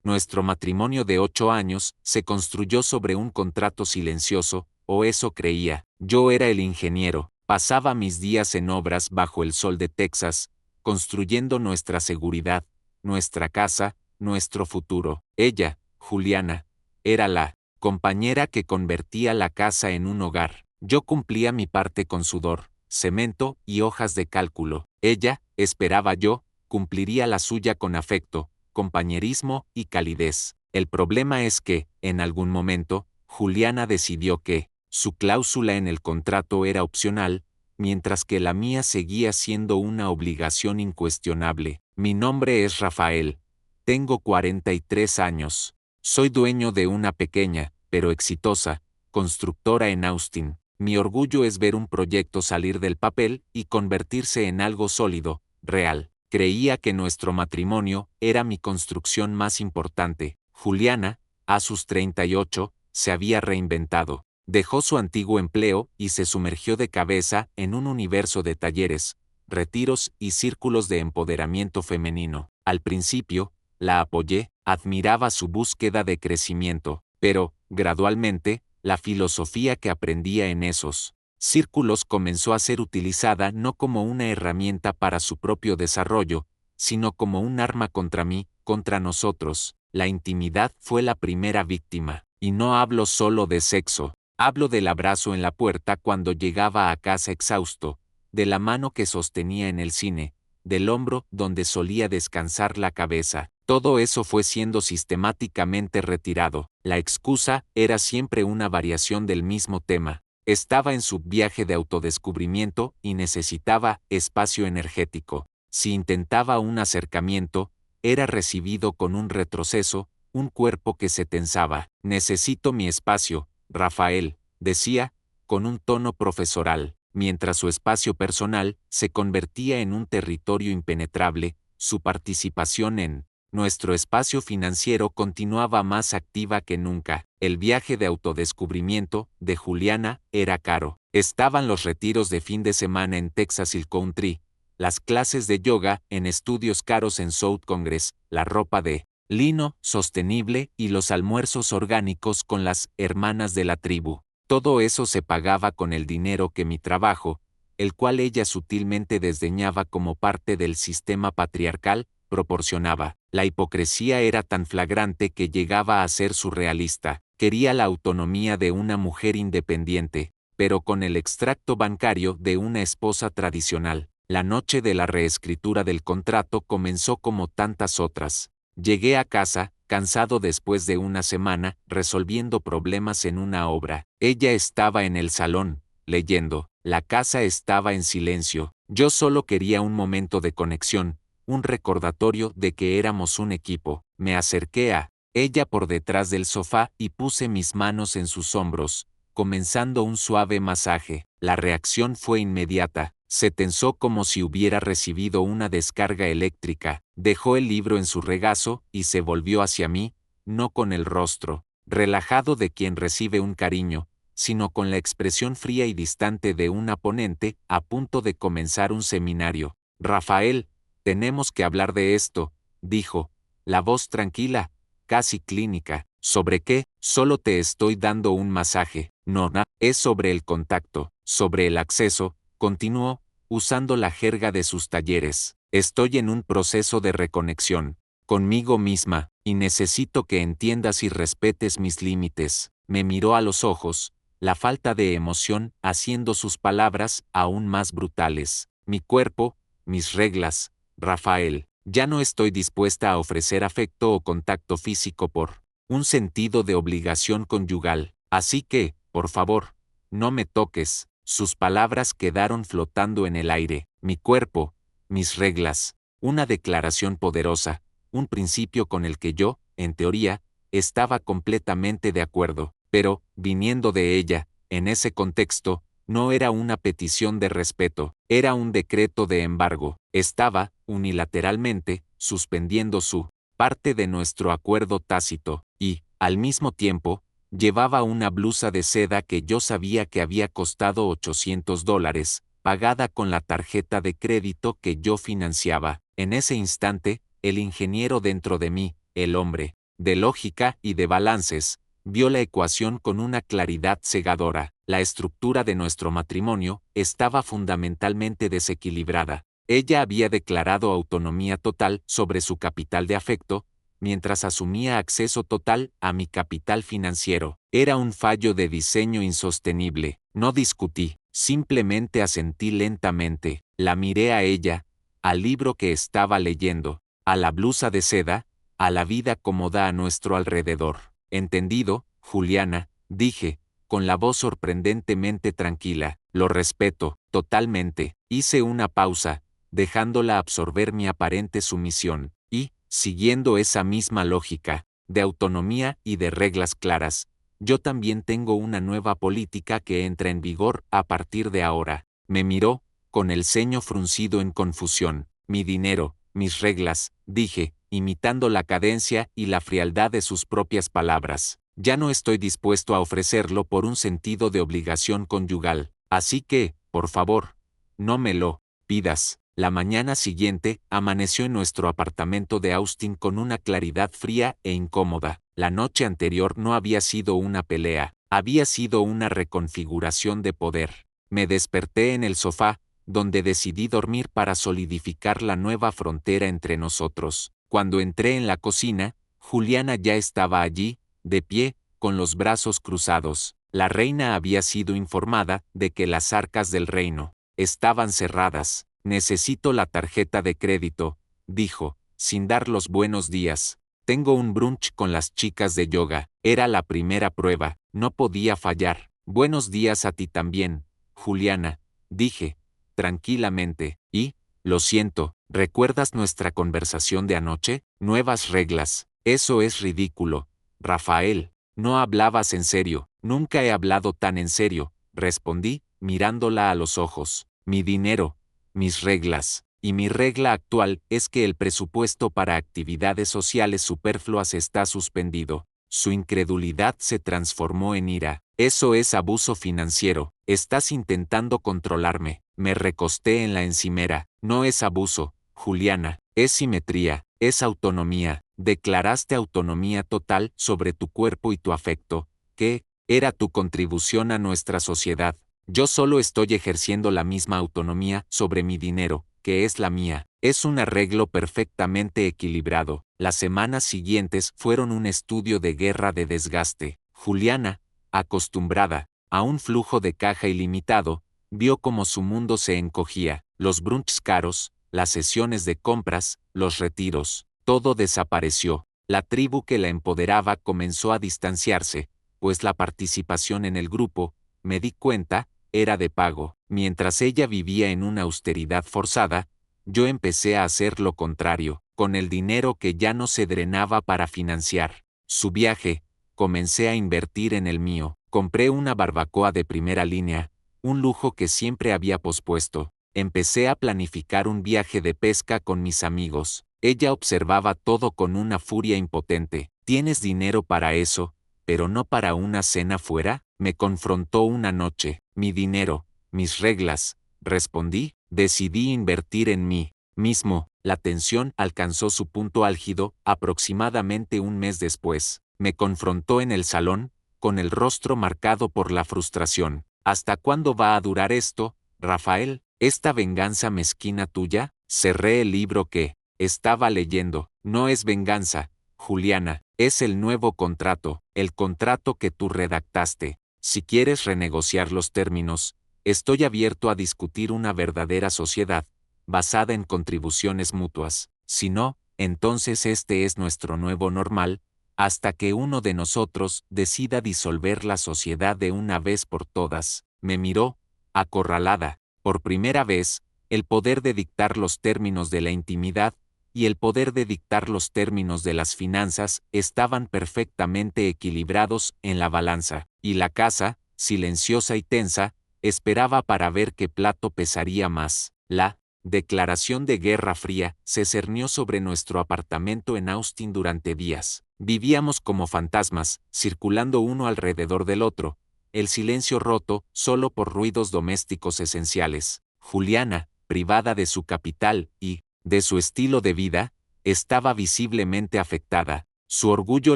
Nuestro matrimonio de 8 años se construyó sobre un contrato silencioso, o eso creía. Yo era el ingeniero, pasaba mis días en obras bajo el sol de Texas, construyendo nuestra seguridad, nuestra casa, nuestro futuro. Ella, Juliana, era la compañera que convertía la casa en un hogar. Yo cumplía mi parte con sudor, cemento y hojas de cálculo. Ella, esperaba yo, cumpliría la suya con afecto, compañerismo y calidez. El problema es que, en algún momento, Juliana decidió que su cláusula en el contrato era opcional, mientras que la mía seguía siendo una obligación incuestionable. Mi nombre es Rafael. Tengo 43 años. Soy dueño de una pequeña, pero exitosa, constructora en Austin. Mi orgullo es ver un proyecto salir del papel y convertirse en algo sólido, real. Creía que nuestro matrimonio era mi construcción más importante. Juliana, a sus 38, se había reinventado. Dejó su antiguo empleo y se sumergió de cabeza en un universo de talleres, retiros y círculos de empoderamiento femenino. Al principio, la apoyé, admiraba su búsqueda de crecimiento, pero, gradualmente, la filosofía que aprendía en esos círculos comenzó a ser utilizada no como una herramienta para su propio desarrollo, sino como un arma contra mí, contra nosotros. La intimidad fue la primera víctima. Y no hablo solo de sexo, hablo del abrazo en la puerta cuando llegaba a casa exhausto, de la mano que sostenía en el cine, del hombro donde solía descansar la cabeza. Todo eso fue siendo sistemáticamente retirado. La excusa era siempre una variación del mismo tema. Estaba en su viaje de autodescubrimiento y necesitaba espacio energético. Si intentaba un acercamiento, era recibido con un retroceso, un cuerpo que se tensaba. Necesito mi espacio, Rafael, decía, con un tono profesoral, mientras su espacio personal se convertía en un territorio impenetrable. Su participación en nuestro espacio financiero continuaba más activa que nunca. El viaje de autodescubrimiento de Juliana era caro. Estaban los retiros de fin de semana en Texas Hill Country, las clases de yoga en estudios caros en South Congress, la ropa de lino sostenible y los almuerzos orgánicos con las hermanas de la tribu. Todo eso se pagaba con el dinero que mi trabajo, el cual ella sutilmente desdeñaba como parte del sistema patriarcal, proporcionaba. La hipocresía era tan flagrante que llegaba a ser surrealista. Quería la autonomía de una mujer independiente, pero con el extracto bancario de una esposa tradicional. La noche de la reescritura del contrato comenzó como tantas otras. Llegué a casa, cansado después de una semana, resolviendo problemas en una obra. Ella estaba en el salón, leyendo. La casa estaba en silencio. Yo solo quería un momento de conexión, un recordatorio de que éramos un equipo. Me acerqué a ella por detrás del sofá y puse mis manos en sus hombros, comenzando un suave masaje. La reacción fue inmediata. Se tensó como si hubiera recibido una descarga eléctrica. Dejó el libro en su regazo y se volvió hacia mí, no con el rostro relajado de quien recibe un cariño, sino con la expresión fría y distante de una ponente a punto de comenzar un seminario. Rafael, tenemos que hablar de esto, dijo, la voz tranquila, casi clínica. ¿Sobre qué? Solo te estoy dando un masaje. No, es sobre el contacto, sobre el acceso, continuó, usando la jerga de sus talleres. Estoy en un proceso de reconexión conmigo misma, y necesito que entiendas y respetes mis límites. Me miró a los ojos, la falta de emoción haciendo sus palabras aún más brutales. Mi cuerpo, mis reglas, Rafael. Ya no estoy dispuesta a ofrecer afecto o contacto físico por un sentido de obligación conyugal. Así que, por favor, no me toques. Sus palabras quedaron flotando en el aire. Mi cuerpo, mis reglas. Una declaración poderosa, un principio con el que yo, en teoría, estaba completamente de acuerdo. Pero, viniendo de ella, en ese contexto, no era una petición de respeto, era un decreto de embargo. Estaba, unilateralmente, suspendiendo su parte de nuestro acuerdo tácito, y, al mismo tiempo, llevaba una blusa de seda que yo sabía que había costado $800, pagada con la tarjeta de crédito que yo financiaba. En ese instante, el ingeniero dentro de mí, el hombre, de lógica y de balances, vio la ecuación con una claridad cegadora. La estructura de nuestro matrimonio estaba fundamentalmente desequilibrada. Ella había declarado autonomía total sobre su capital de afecto, mientras asumía acceso total a mi capital financiero. Era un fallo de diseño insostenible. No discutí, simplemente asentí lentamente. La miré a ella, al libro que estaba leyendo, a la blusa de seda, a la vida cómoda a nuestro alrededor. Entendido, Juliana, dije, con la voz sorprendentemente tranquila. Lo respeto, totalmente. Hice una pausa, dejándola absorber mi aparente sumisión, y, siguiendo esa misma lógica, de autonomía y de reglas claras, yo también tengo una nueva política que entra en vigor a partir de ahora. Me miró, con el ceño fruncido en confusión. Mi dinero, mis reglas, dije, imitando la cadencia y la frialdad de sus propias palabras. Ya no estoy dispuesto a ofrecerlo por un sentido de obligación conyugal. Así que, por favor, no me lo pidas. La mañana siguiente, amaneció en nuestro apartamento de Austin con una claridad fría e incómoda. La noche anterior no había sido una pelea, había sido una reconfiguración de poder. Me desperté en el sofá, donde decidí dormir para solidificar la nueva frontera entre nosotros. Cuando entré en la cocina, Juliana ya estaba allí, de pie, con los brazos cruzados. La reina había sido informada de que las arcas del reino estaban cerradas. Necesito la tarjeta de crédito, dijo, sin dar los buenos días. Tengo un brunch con las chicas de yoga. Era la primera prueba, no podía fallar. Buenos días a ti también, Juliana, dije, tranquilamente. Y, lo siento, ¿recuerdas nuestra conversación de anoche? Nuevas reglas. Eso es ridículo. Rafael, no hablabas en serio. Nunca he hablado tan en serio, respondí, mirándola a los ojos. Mi dinero, mis reglas, y mi regla actual es que el presupuesto para actividades sociales superfluas está suspendido. Su incredulidad se transformó en ira. Eso es abuso financiero. Estás intentando controlarme. Me recosté en la encimera. No es abuso, Juliana. Es simetría. Es autonomía. Declaraste autonomía total sobre tu cuerpo y tu afecto. ¿Qué? Era tu contribución a nuestra sociedad. Yo solo estoy ejerciendo la misma autonomía sobre mi dinero, que es la mía. Es un arreglo perfectamente equilibrado. Las semanas siguientes fueron un estudio de guerra de desgaste. Juliana, acostumbrada a un flujo de caja ilimitado, vio cómo su mundo se encogía. Los brunchs caros, las sesiones de compras, los retiros, todo desapareció. La tribu que la empoderaba comenzó a distanciarse, pues la participación en el grupo, me di cuenta, era de pago. Mientras ella vivía en una austeridad forzada, yo empecé a hacer lo contrario. Con el dinero que ya no se drenaba para financiar su viaje, comencé a invertir en el mío. Compré una barbacoa de primera línea, un lujo que siempre había pospuesto. Empecé a planificar un viaje de pesca con mis amigos. Ella observaba todo con una furia impotente. ¿Tienes dinero para eso, pero no para una cena fuera? Me confrontó una noche. Mi dinero, mis reglas, respondí. Decidí invertir en mí mismo. La tensión alcanzó su punto álgido aproximadamente un mes después. Me confrontó en el salón, con el rostro marcado por la frustración. ¿Hasta cuándo va a durar esto, Rafael? ¿Esta venganza mezquina tuya? Cerré el libro que estaba leyendo. No es venganza, Juliana, es el nuevo contrato, el contrato que tú redactaste. Si quieres renegociar los términos, estoy abierto a discutir una verdadera sociedad, basada en contribuciones mutuas. Si no, entonces este es nuestro nuevo normal, hasta que uno de nosotros decida disolver la sociedad de una vez por todas. Me miró, acorralada. Por primera vez, el poder de dictar los términos de la intimidad y el poder de dictar los términos de las finanzas estaban perfectamente equilibrados en la balanza, y la casa, silenciosa y tensa, esperaba para ver qué plato pesaría más. La declaración de guerra fría se cernió sobre nuestro apartamento en Austin durante días. Vivíamos como fantasmas, circulando uno alrededor del otro, el silencio roto solo por ruidos domésticos esenciales. Juliana, privada de su capital y de su estilo de vida, estaba visiblemente afectada. Su orgullo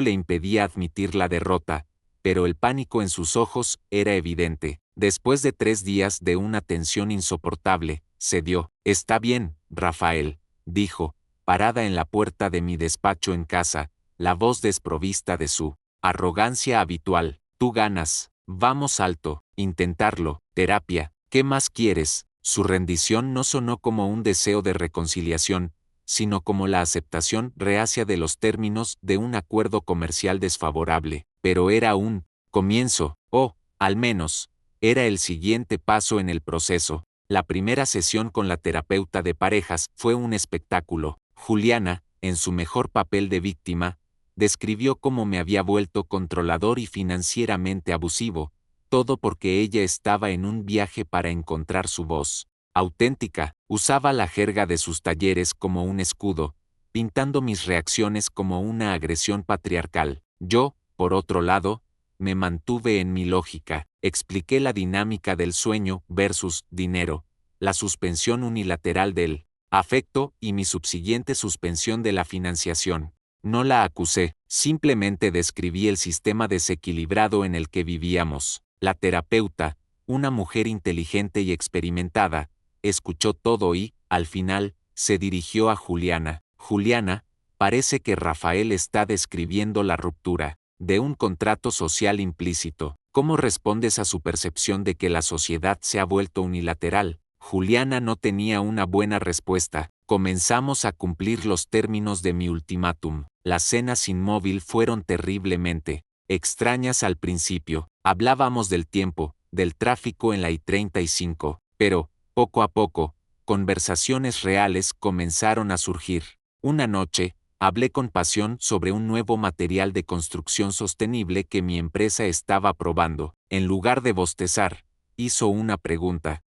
le impedía admitir la derrota, pero el pánico en sus ojos era evidente. Después de 3 días de una tensión insoportable, cedió. Está bien, Rafael, dijo, parada en la puerta de mi despacho en casa, la voz desprovista de su arrogancia habitual. Tú ganas. Vamos alto. Intentarlo. Terapia. ¿Qué más quieres? Su rendición no sonó como un deseo de reconciliación, sino como la aceptación reacia de los términos de un acuerdo comercial desfavorable. Pero era un comienzo, o, al menos, era el siguiente paso en el proceso. La primera sesión con la terapeuta de parejas fue un espectáculo. Juliana, en su mejor papel de víctima, describió cómo me había vuelto controlador y financieramente abusivo, todo porque ella estaba en un viaje para encontrar su voz auténtica. Usaba la jerga de sus talleres como un escudo, pintando mis reacciones como una agresión patriarcal. Yo, por otro lado, me mantuve en mi lógica. Expliqué la dinámica del sueño versus dinero, la suspensión unilateral del afecto y mi subsiguiente suspensión de la financiación. No la acusé, simplemente describí el sistema desequilibrado en el que vivíamos. La terapeuta, una mujer inteligente y experimentada, escuchó todo y, al final, se dirigió a Juliana. Juliana, parece que Rafael está describiendo la ruptura de un contrato social implícito. ¿Cómo respondes a su percepción de que la sociedad se ha vuelto unilateral? Juliana no tenía una buena respuesta. Comenzamos a cumplir los términos de mi ultimátum. Las cenas sin móvil fueron terriblemente extrañas al principio. Hablábamos del tiempo, del tráfico en la I-35, pero, poco a poco, conversaciones reales comenzaron a surgir. Una noche, hablé con pasión sobre un nuevo material de construcción sostenible que mi empresa estaba probando. En lugar de bostezar, hizo una pregunta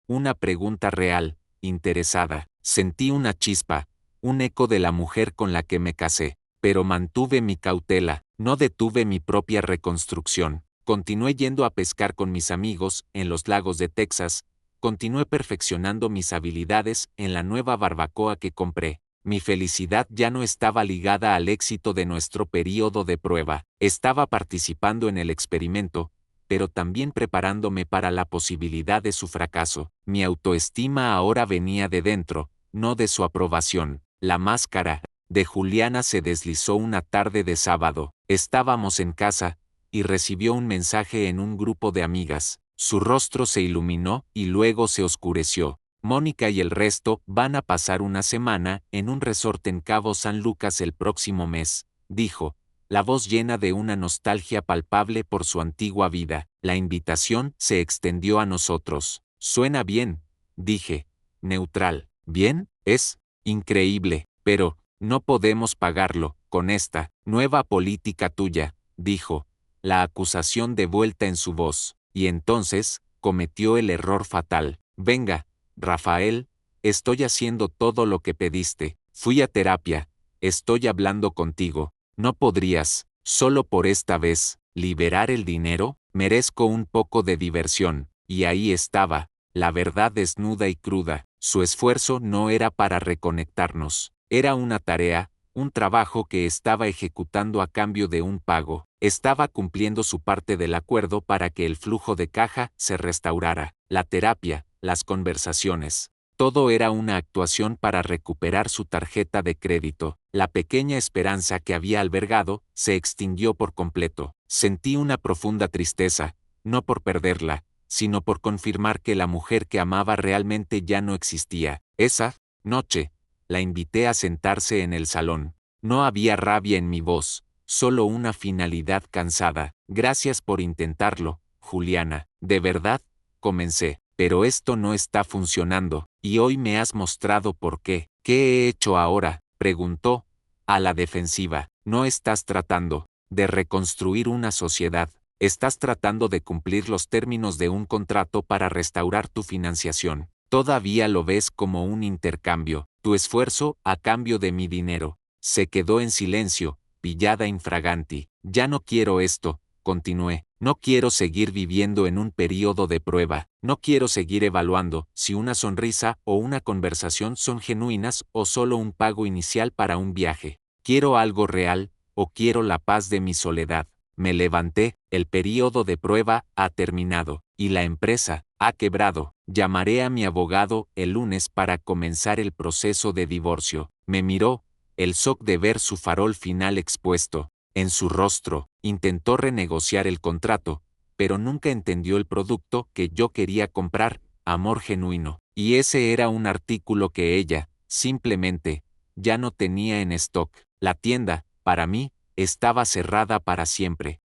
real, interesada. Sentí una chispa, un eco de la mujer con la que me casé, pero mantuve mi cautela, no detuve mi propia reconstrucción. Continué yendo a pescar con mis amigos en los lagos de Texas, continué perfeccionando mis habilidades en la nueva barbacoa que compré. Mi felicidad ya no estaba ligada al éxito de nuestro período de prueba. Estaba participando en el experimento, pero también preparándome para la posibilidad de su fracaso. Mi autoestima ahora venía de dentro, no de su aprobación. La máscara de Juliana se deslizó una tarde de sábado. Estábamos en casa, y recibió un mensaje en un grupo de amigas. Su rostro se iluminó y luego se oscureció. Mónica y el resto van a pasar una semana en un resort en Cabo San Lucas el próximo mes, dijo, la voz llena de una nostalgia palpable por su antigua vida. La invitación se extendió a nosotros. Suena bien, dije, neutral. Bien, es increíble, pero no podemos pagarlo con esta nueva política tuya, dijo, la acusación de vuelta en su voz. Y entonces, cometió el error fatal. Venga, Rafael, estoy haciendo todo lo que pediste. Fui a terapia, estoy hablando contigo. ¿No podrías, solo por esta vez, liberar el dinero? Merezco un poco de diversión. Y ahí estaba, la verdad desnuda y cruda. Su esfuerzo no era para reconectarnos. Era una tarea, un trabajo que estaba ejecutando a cambio de un pago. Estaba cumpliendo su parte del acuerdo para que el flujo de caja se restaurara. La terapia, las conversaciones. Todo era una actuación para recuperar su tarjeta de crédito. La pequeña esperanza que había albergado se extinguió por completo. Sentí una profunda tristeza, no por perderla, sino por confirmar que la mujer que amaba realmente ya no existía. Esa noche, la invité a sentarse en el salón. No había rabia en mi voz, solo una finalidad cansada. Gracias por intentarlo, Juliana. De verdad, comencé. Pero esto no está funcionando, y hoy me has mostrado por qué. ¿Qué he hecho ahora?, preguntó, a la defensiva. No estás tratando de reconstruir una sociedad, estás tratando de cumplir los términos de un contrato para restaurar tu financiación. Todavía lo ves como un intercambio, tu esfuerzo a cambio de mi dinero. Se quedó en silencio, pillada infraganti. Ya no quiero esto, continué. No quiero seguir viviendo en un período de prueba. No quiero seguir evaluando si una sonrisa o una conversación son genuinas o solo un pago inicial para un viaje. Quiero algo real, o quiero la paz de mi soledad. Me levanté, el período de prueba ha terminado, y la empresa ha quebrado. Llamaré a mi abogado el lunes para comenzar el proceso de divorcio. Me miró, el shock de ver su farol final expuesto en su rostro. Intentó renegociar el contrato, pero nunca entendió el producto que yo quería comprar, amor genuino. Y ese era un artículo que ella, simplemente, ya no tenía en stock. La tienda, para mí, estaba cerrada para siempre.